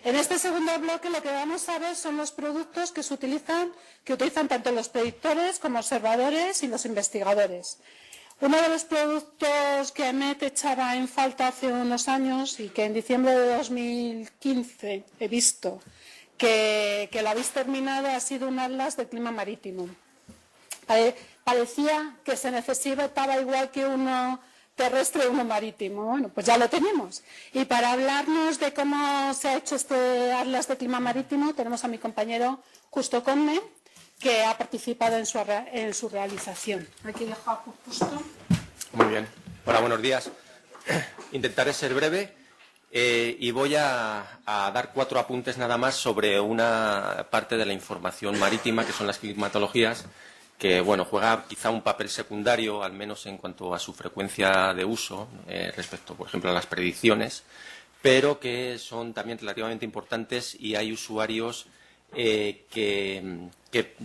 En este segundo bloque lo que vamos a ver son los productos que utilizan tanto los predictores como observadores y los investigadores. Uno de los productos que Met echaba en falta hace unos años y que en diciembre de 2015 he visto que lo habéis terminado ha sido un atlas de clima marítimo. Parecía que se necesitaba igual que uno terrestre y uno marítimo. Bueno, pues ya lo tenemos. Y para hablarnos de cómo se ha hecho este atlas de clima marítimo tenemos a mi compañero Justo Conde, que ha participado en su realización. Aquí dejo a Justo. Muy bien. Hola, buenos días. Intentaré ser breve y voy a dar 4 apuntes nada más sobre una parte de la información marítima, que son las climatologías, que bueno, juega quizá un papel secundario, al menos en cuanto a su frecuencia de uso, respecto, por ejemplo, a las predicciones, pero que son también relativamente importantes y hay usuarios que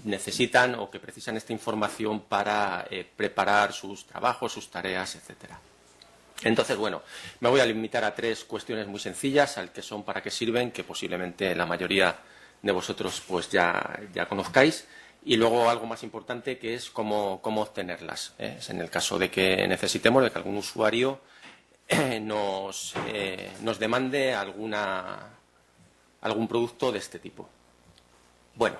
necesitan o que precisan esta información para preparar sus trabajos, sus tareas, etcétera. Entonces, bueno, me voy a limitar a 3 cuestiones muy sencillas, al que son, para qué sirven, que posiblemente la mayoría de vosotros pues ya conozcáis, y luego algo más importante, que es cómo obtenerlas. Es en el caso de que necesitemos, de que algún usuario nos demande algún producto de este tipo. Bueno,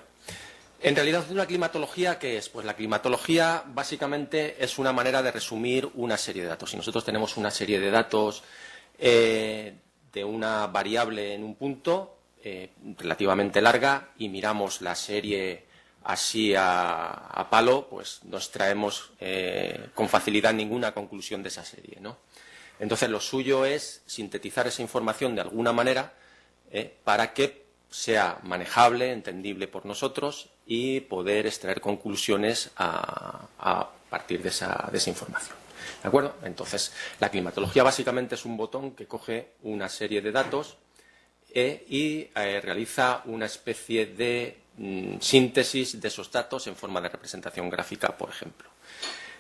en realidad una climatología, ¿qué es? Pues la climatología básicamente es una manera de resumir una serie de datos. Si nosotros tenemos una serie de datos de una variable en un punto relativamente larga y miramos la serie así a palo, pues no extraemos con facilidad ninguna conclusión de esa serie, ¿no? Entonces lo suyo es sintetizar esa información de alguna manera para que sea manejable, entendible por nosotros y poder extraer conclusiones a partir de esa información. ¿De acuerdo? Entonces, la climatología básicamente es un botón que coge una serie de datos y realiza una especie de síntesis de esos datos en forma de representación gráfica, por ejemplo.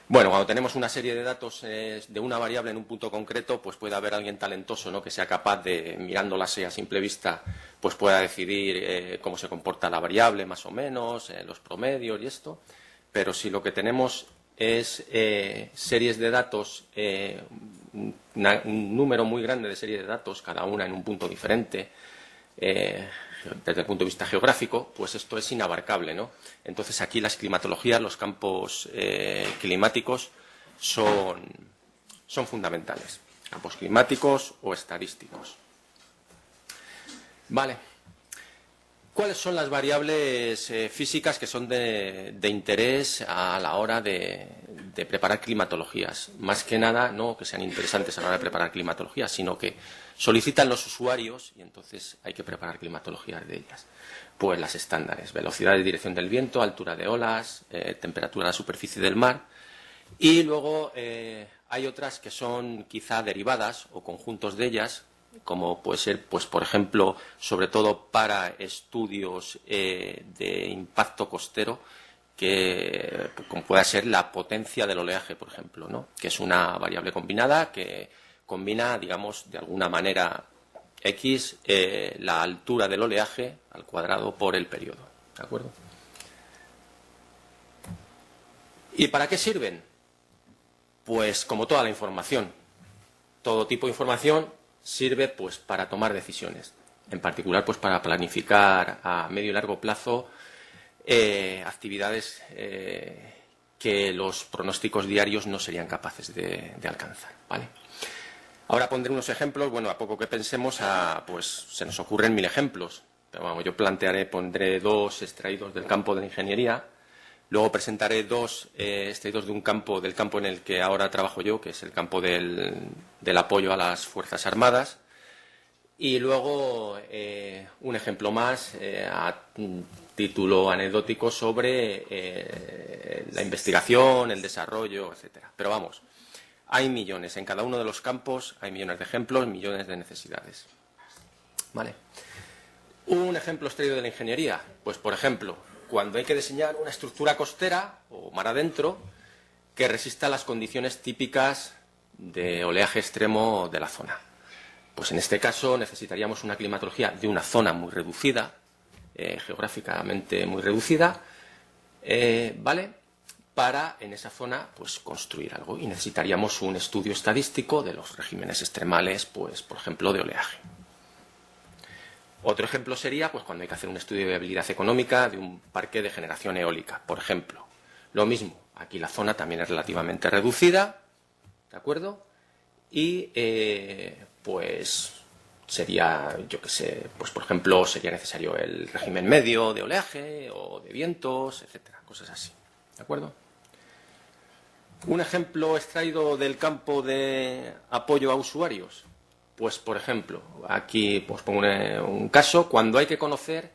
Bueno, cuando tenemos una serie de datos de una variable en un punto concreto, pues puede haber alguien talentoso, ¿no?, que sea capaz de, mirándola así a simple vista, pues pueda decidir cómo se comporta la variable, más o menos, los promedios y esto. Pero si lo que tenemos es series de datos, un número muy grande de series de datos, cada una en un punto diferente, desde el punto de vista geográfico, pues esto es inabarcable, ¿no? Entonces aquí las climatologías, los campos climáticos son fundamentales, campos climáticos o estadísticos. Vale. ¿Cuáles son las variables físicas que son de interés a la hora de preparar climatologías? Más que nada, no que sean interesantes a la hora de preparar climatologías, sino que solicitan los usuarios y entonces hay que preparar climatologías de ellas. Pues las estándares: velocidad de dirección del viento, altura de olas, temperatura de la superficie del mar. Y luego hay otras que son quizá derivadas o conjuntos de ellas, como puede ser, pues por ejemplo, sobre todo para estudios de impacto costero, que como pueda ser la potencia del oleaje, por ejemplo, ¿no?, que es una variable combinada que combina, digamos, de alguna manera X la altura del oleaje al cuadrado por el periodo. ¿De acuerdo? ¿Y para qué sirven? Pues como toda la información, todo tipo de información sirve pues para tomar decisiones, en particular pues para planificar a medio y largo plazo actividades que los pronósticos diarios no serían capaces de alcanzar, ¿vale? Ahora pondré unos ejemplos. Bueno, a poco que pensemos, pues se nos ocurren 1000 ejemplos, pero vamos, yo pondré 2 extraídos del campo de la ingeniería. Luego presentaré 2 extraídos del campo en el que ahora trabajo yo, que es el campo del apoyo a las Fuerzas Armadas. Y luego un ejemplo más a título anecdótico sobre la investigación, el desarrollo, etcétera. Pero vamos, hay millones. En cada uno de los campos hay millones de ejemplos, millones de necesidades. ¿Vale? Un ejemplo extraído de la ingeniería. Pues, por ejemplo, cuando hay que diseñar una estructura costera o mar adentro que resista las condiciones típicas de oleaje extremo de la zona. Pues en este caso necesitaríamos una climatología de una zona muy reducida, geográficamente muy reducida, ¿vale? Para en esa zona pues construir algo, y necesitaríamos un estudio estadístico de los regímenes extremales, pues por ejemplo de oleaje. Otro ejemplo sería pues cuando hay que hacer un estudio de viabilidad económica de un parque de generación eólica, por ejemplo. Lo mismo, aquí la zona también es relativamente reducida, ¿de acuerdo? Y pues sería, yo qué sé, pues por ejemplo sería necesario el régimen medio de oleaje o de vientos, etcétera, cosas así, ¿de acuerdo? Un ejemplo extraído del campo de apoyo a usuarios. Pues, por ejemplo, aquí pues pongo un caso, cuando hay que conocer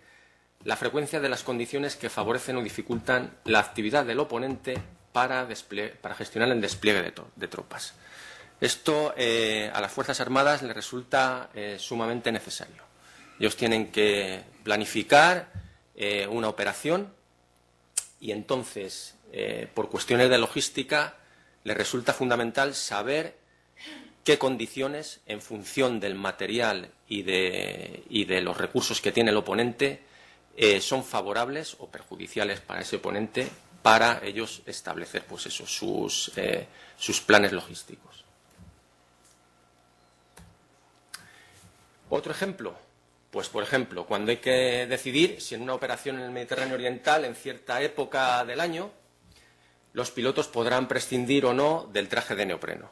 la frecuencia de las condiciones que favorecen o dificultan la actividad del oponente para gestionar el despliegue de tropas. Esto a las Fuerzas Armadas les resulta sumamente necesario. Ellos tienen que planificar una operación y entonces, por cuestiones de logística, les resulta fundamental saber qué condiciones, en función del material y de los recursos que tiene el oponente, son favorables o perjudiciales para ese oponente, para ellos establecer pues eso, sus planes logísticos. Otro ejemplo, pues por ejemplo, cuando hay que decidir si en una operación en el Mediterráneo Oriental, en cierta época del año, los pilotos podrán prescindir o no del traje de neopreno.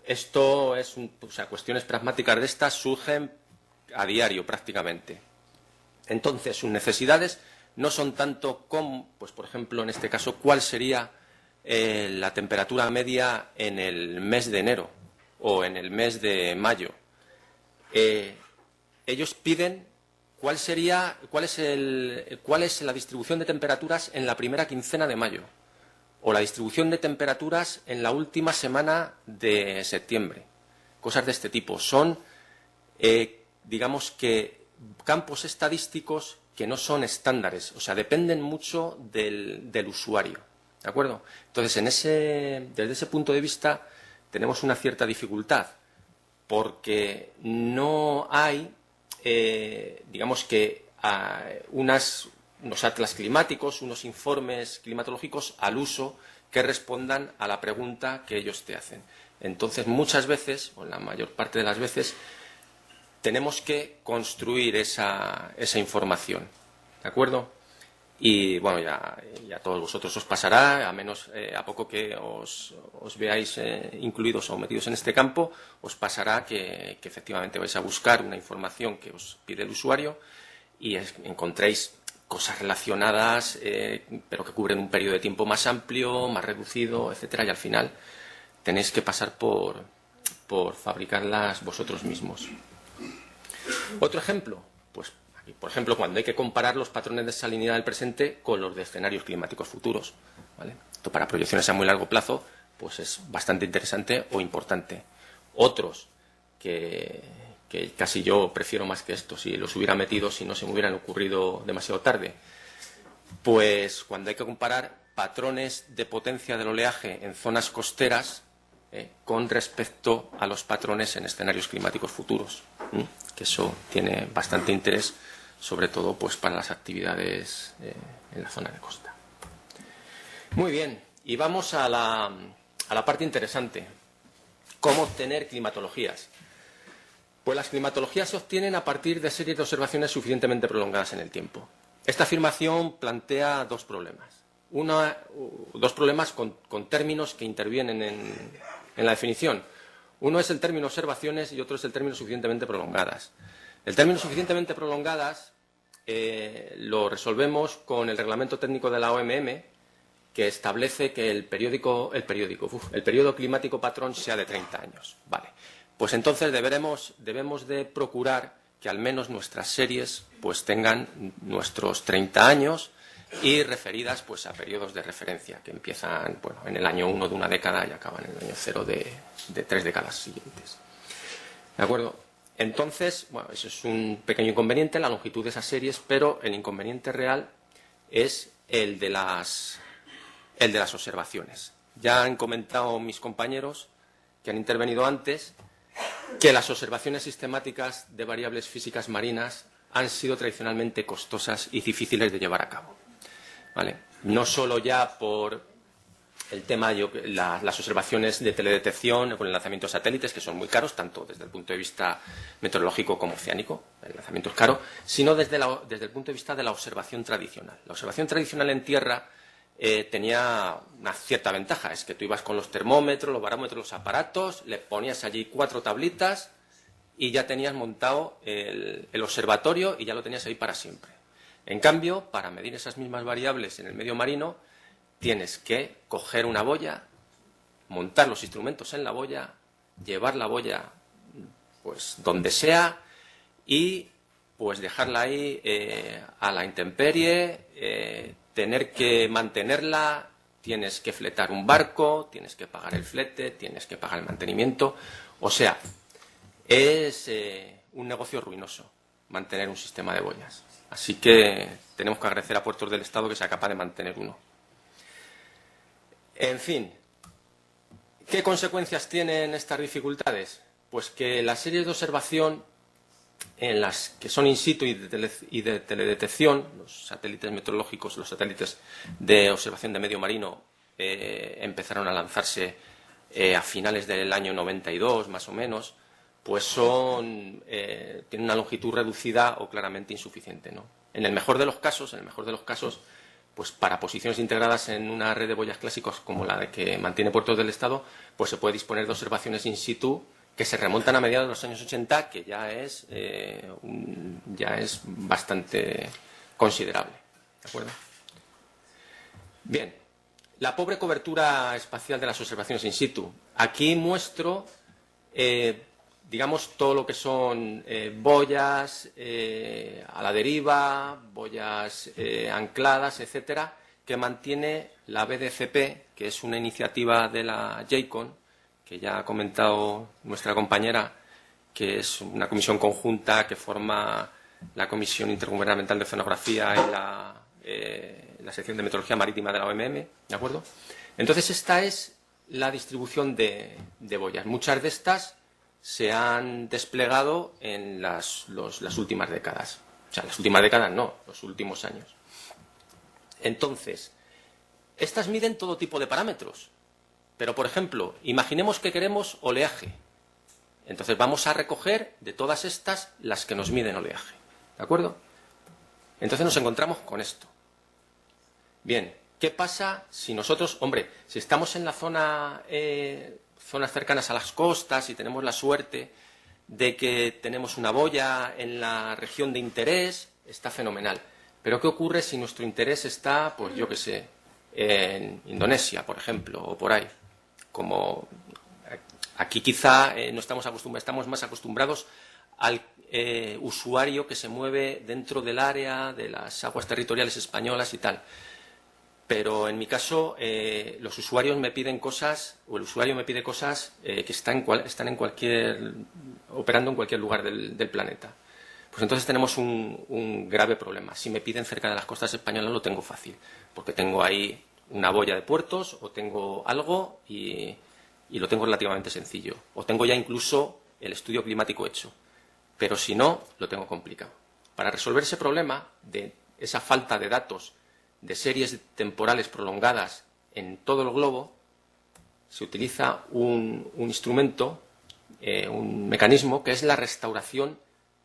Esto es, cuestiones pragmáticas de estas surgen a diario prácticamente. Entonces, sus necesidades no son tanto como, pues por ejemplo, en este caso, cuál sería la temperatura media en el mes de enero o en el mes de mayo. Ellos piden cuál es la distribución de temperaturas en la primera quincena de mayo o la distribución de temperaturas en la última semana de septiembre. Cosas de este tipo. Son, digamos que, campos estadísticos que no son estándares, o sea, dependen mucho del usuario, ¿de acuerdo? Entonces, desde ese punto de vista, tenemos una cierta dificultad, porque no hay, digamos que, unos atlas climáticos, unos informes climatológicos al uso que respondan a la pregunta que ellos te hacen. Entonces, muchas veces, o la mayor parte de las veces, tenemos que construir esa información, ¿de acuerdo? Y bueno, ya a todos vosotros os pasará, a poco que os veáis incluidos o metidos en este campo, os pasará que efectivamente vais a buscar una información que os pide el usuario y encontréis cosas relacionadas, pero que cubren un periodo de tiempo más amplio, más reducido, etcétera, y al final tenéis que pasar por fabricarlas vosotros mismos. Otro ejemplo, pues aquí, por ejemplo, cuando hay que comparar los patrones de salinidad del presente con los de escenarios climáticos futuros, ¿vale? Esto para proyecciones a muy largo plazo, pues es bastante interesante o importante. Otros que casi yo prefiero más que esto, si los hubiera metido, si no se me hubieran ocurrido demasiado tarde, pues cuando hay que comparar patrones de potencia del oleaje en zonas costeras con respecto a los patrones en escenarios climáticos futuros, que eso tiene bastante interés, sobre todo pues para las actividades en la zona de costa. Muy bien, y vamos a la parte interesante, cómo obtener climatologías. Pues las climatologías se obtienen a partir de series de observaciones suficientemente prolongadas en el tiempo. Esta afirmación plantea dos problemas. Dos problemas con términos que intervienen en la definición. Uno es el término observaciones y otro es el término suficientemente prolongadas. El término suficientemente prolongadas lo resolvemos con el reglamento técnico de la OMM, que establece que el periodo climático patrón sea de 30 años. Vale. Pues entonces debemos de procurar que al menos nuestras series pues tengan nuestros 30 años y referidas pues a periodos de referencia que empiezan en el año 1 de una década y acaban en el año 0 de 3 décadas siguientes. ¿De acuerdo? Entonces, bueno, eso es un pequeño inconveniente, la longitud de esas series, pero el inconveniente real es el de las observaciones. Ya han comentado mis compañeros que han intervenido antes que las observaciones sistemáticas de variables físicas marinas han sido tradicionalmente costosas y difíciles de llevar a cabo, ¿vale? No solo ya por el tema, las observaciones de teledetección con el lanzamiento de satélites, que son muy caros, tanto desde el punto de vista meteorológico como oceánico, el lanzamiento es caro, sino desde el punto de vista de la observación tradicional. La observación tradicional en tierra tenía una cierta ventaja, es que tú ibas con los termómetros, los barómetros, los aparatos, le ponías allí 4 tablitas y ya tenías montado el observatorio y ya lo tenías ahí para siempre. En cambio, para medir esas mismas variables en el medio marino, tienes que coger una boya, montar los instrumentos en la boya, llevar la boya pues donde sea y pues dejarla ahí a la intemperie, tener que mantenerla, tienes que fletar un barco, tienes que pagar el flete, tienes que pagar el mantenimiento. O sea, es un negocio ruinoso mantener un sistema de boyas. Así que tenemos que agradecer a Puertos del Estado que sea capaz de mantener uno. En fin, ¿qué consecuencias tienen estas dificultades? Pues que las series de observación en las que son in situ y de teledetección, los satélites meteorológicos, los satélites de observación de medio marino empezaron a lanzarse a finales del año 92, más o menos, pues tienen una longitud reducida o claramente insuficiente, ¿no? En el mejor de los casos, pues para posiciones integradas en una red de boyas clásicos como la de que mantiene Puertos del Estado, pues se puede disponer de observaciones in situ que se remontan a mediados de los años 80, que ya es bastante considerable. ¿De acuerdo? Bien, la pobre cobertura espacial de las observaciones in situ. Aquí muestro, digamos, todo lo que son boyas a la deriva, boyas ancladas, etcétera, que mantiene la BDCP, que es una iniciativa de la JCON, que ya ha comentado nuestra compañera, que es una comisión conjunta que forma la Comisión Intergubernamental de Oceanografía y la sección de Meteorología Marítima de la OMM, ¿de acuerdo? Entonces, esta es la distribución de boyas. Muchas de estas se han desplegado en las últimas décadas. O sea, las últimas décadas no, los últimos años. Entonces, estas miden todo tipo de parámetros. Pero, por ejemplo, imaginemos que queremos oleaje. Entonces vamos a recoger de todas estas las que nos miden oleaje. ¿De acuerdo? Entonces nos encontramos con esto. Bien, ¿qué pasa si nosotros, hombre, si estamos en la zonas cercanas a las costas y tenemos la suerte de que tenemos una boya en la región de interés, está fenomenal. Pero ¿qué ocurre si nuestro interés está, pues yo qué sé, en Indonesia, por ejemplo, o por ahí? Como aquí quizá no estamos acostumbrados, estamos más acostumbrados al usuario que se mueve dentro del área de las aguas territoriales españolas y tal. Pero en mi caso, los usuarios me piden cosas, o el usuario me pide cosas que están operando en cualquier lugar del planeta. Pues entonces tenemos un grave problema. Si me piden cerca de las costas españolas lo tengo fácil, porque tengo ahí una boya de puertos o tengo algo y lo tengo relativamente sencillo. O tengo ya incluso el estudio climático hecho. Pero si no, lo tengo complicado. Para resolver ese problema de esa falta de datos de series temporales prolongadas en todo el globo, se utiliza un instrumento, un mecanismo que es la restauración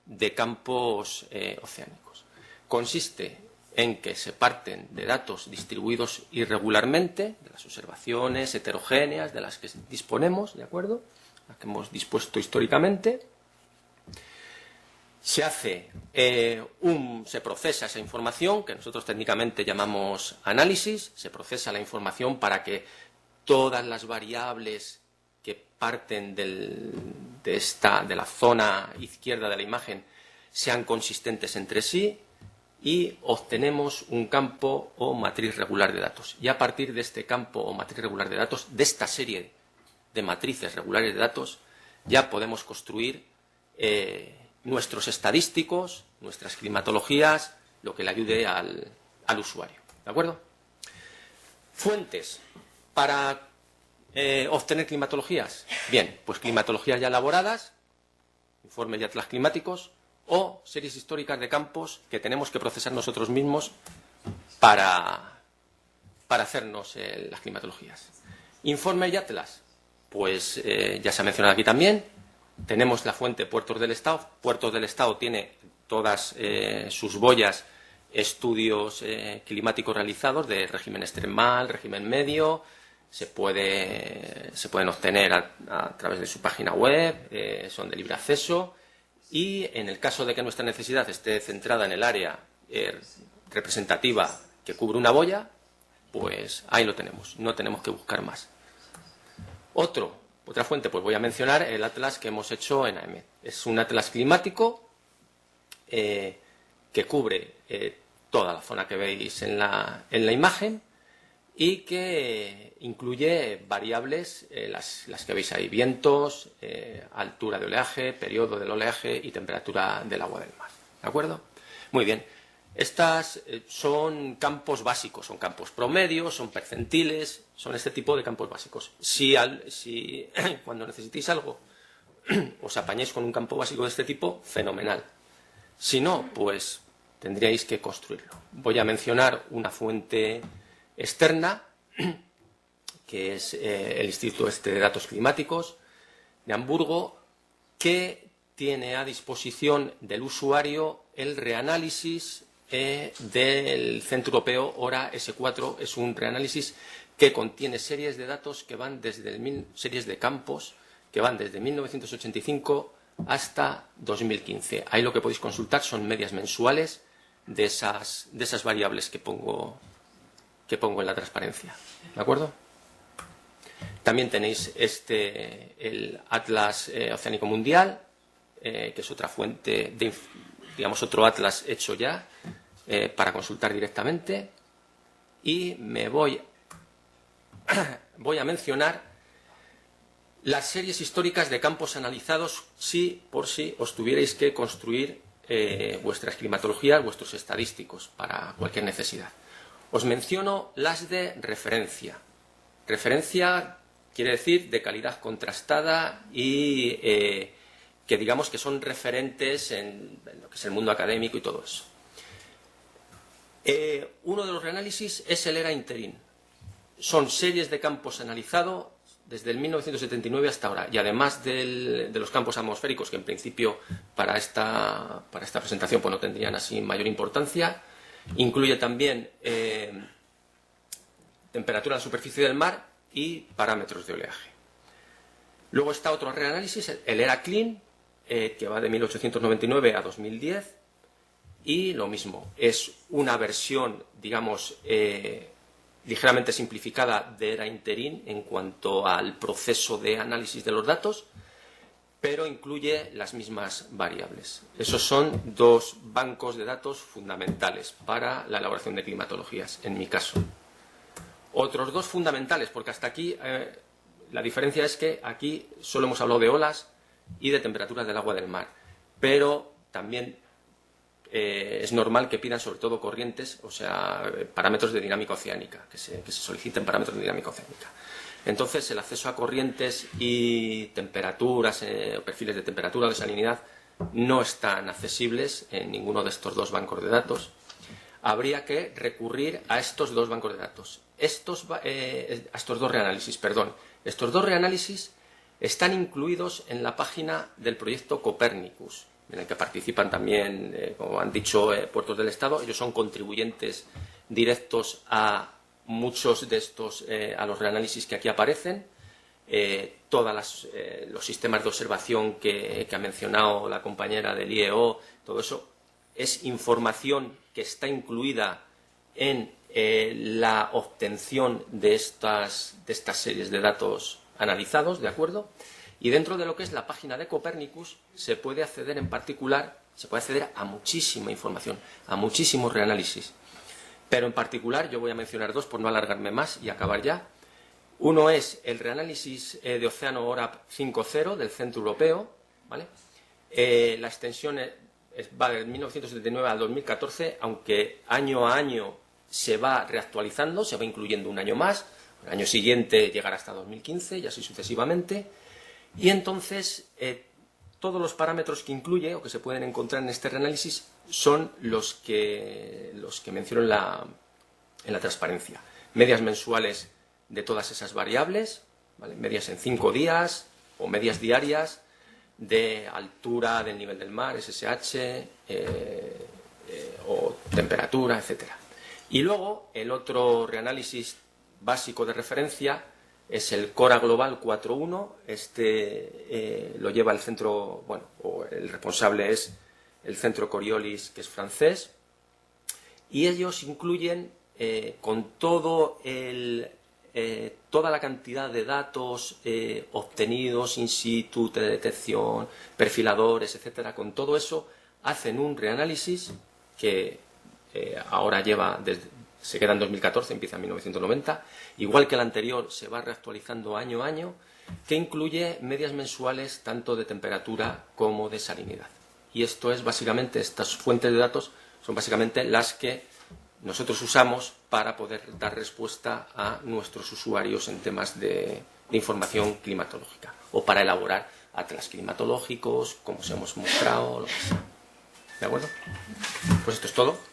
de campos oceánicos. Consiste en que se parten de datos distribuidos irregularmente, de las observaciones heterogéneas de las que disponemos, ¿de acuerdo?, las que hemos dispuesto históricamente. Se procesa esa información, que nosotros técnicamente llamamos análisis, se procesa la información para que todas las variables que parten de la zona izquierda de la imagen sean consistentes entre sí, y obtenemos un campo o matriz regular de datos. Y a partir de este campo o matriz regular de datos, de esta serie de matrices regulares de datos, ya podemos construir nuestros estadísticos, nuestras climatologías, lo que le ayude al usuario. ¿De acuerdo? Fuentes para obtener climatologías. Bien, pues climatologías ya elaboradas, informes y atlas climáticos, o series históricas de campos que tenemos que procesar nosotros mismos para hacernos las climatologías. Informe y atlas, pues ya se ha mencionado aquí también. Tenemos la fuente Puertos del Estado. Puertos del Estado tiene todas sus boyas estudios climáticos realizados de régimen extremal, régimen medio. Se pueden obtener a través de su página web, son de libre acceso. Y en el caso de que nuestra necesidad esté centrada en el área representativa que cubre una boya, pues ahí lo tenemos, no tenemos que buscar más. Otra fuente, pues voy a mencionar el atlas que hemos hecho en AEMET. Es un atlas climático que cubre toda la zona que veis en la imagen y que incluye variables, las que veis ahí, vientos, altura de oleaje, periodo del oleaje y temperatura del agua del mar. ¿De acuerdo? Muy bien. Estas son campos básicos, son campos promedios, son percentiles, son este tipo de campos básicos. Si cuando necesitéis algo os apañáis con un campo básico de este tipo, fenomenal. Si no, pues tendríais que construirlo. Voy a mencionar una fuente externa, que es el Instituto de Datos Climáticos de Hamburgo, que tiene a disposición del usuario el reanálisis del Centro Europeo ORA S4. Es un reanálisis que contiene series de datos que van series de campos que van desde 1985 hasta 2015. Ahí lo que podéis consultar son medias mensuales de esas variables que pongo en la transparencia. ¿De acuerdo? También tenéis el Atlas Oceánico Mundial, que es otra fuente, otro atlas hecho ya para consultar directamente. Y me voy a mencionar las series históricas de campos analizados por si os tuvierais que construir vuestras climatologías, vuestros estadísticos para cualquier necesidad. Os menciono las de referencia. Referencia quiere decir de calidad contrastada y que digamos que son referentes en lo que es el mundo académico y todo eso. Uno de los reanálisis es el ERA Interim. Son series de campos analizados desde el 1979 hasta ahora. Y además de los campos atmosféricos, que en principio para esta presentación pues no tendrían así mayor importancia, incluye también temperatura de la superficie del mar y parámetros de oleaje. Luego está otro reanálisis, el ERA Clean, que va de 1899 a 2010, y lo mismo, es una versión, digamos, ligeramente simplificada de ERA Interim en cuanto al proceso de análisis de los datos, pero incluye las mismas variables. Esos son dos bancos de datos fundamentales para la elaboración de climatologías, en mi caso. Otros dos fundamentales, porque hasta aquí la diferencia es que aquí solo hemos hablado de olas y de temperaturas del agua del mar, pero también es normal que pidan sobre todo corrientes, o sea, parámetros de dinámica oceánica, que se soliciten parámetros de dinámica oceánica. Entonces, el acceso a corrientes y temperaturas, perfiles de temperatura o de salinidad, no están accesibles en ninguno de estos dos bancos de datos. Habría que recurrir a estos dos bancos de datos. A estos dos reanálisis, perdón. Estos dos reanálisis están incluidos en la página del proyecto Copernicus, en el que participan también, como han dicho, Puertos del Estado. Ellos son contribuyentes directos a muchos de estos, a los reanálisis que aquí aparecen. Todos los sistemas de observación que ha mencionado la compañera del IEO, todo eso es información que está incluida en la obtención de estas series de datos analizados, ¿de acuerdo? Y dentro de lo que es la página de Copernicus se puede acceder en particular, se puede acceder a muchísima información, a muchísimos reanálisis. Pero en particular yo voy a mencionar dos por no alargarme más y acabar ya. Uno es el reanálisis de océano ORAP 5.0 del Centro Europeo, ¿vale? La extensión va de 1979 al 2014, aunque año a año se va reactualizando, se va incluyendo un año más, el año siguiente llegará hasta 2015 y así sucesivamente. Y entonces todos los parámetros que incluye o que se pueden encontrar en este reanálisis son los que menciono en la transparencia. Medias mensuales de todas esas variables, ¿vale? Medias en 5 días o medias diarias de altura del nivel del mar, SSH, o temperatura, etcétera. Y luego el otro reanálisis básico de referencia es el Cora Global 4.1. Este lo lleva el centro, bueno, o el responsable es el centro Coriolis, que es francés, y ellos incluyen con toda la cantidad de datos obtenidos in situ, teledetección, perfiladores, etcétera. Con todo eso hacen un reanálisis que ahora se queda en 2014, empieza en 1990, igual que el anterior, se va reactualizando año a año, que incluye medias mensuales tanto de temperatura como de salinidad. Y esto es básicamente, estas fuentes de datos son básicamente las que nosotros usamos para poder dar respuesta a nuestros usuarios en temas de información climatológica o para elaborar atlas climatológicos, como os hemos mostrado, lo que sea. ¿De acuerdo? Pues esto es todo.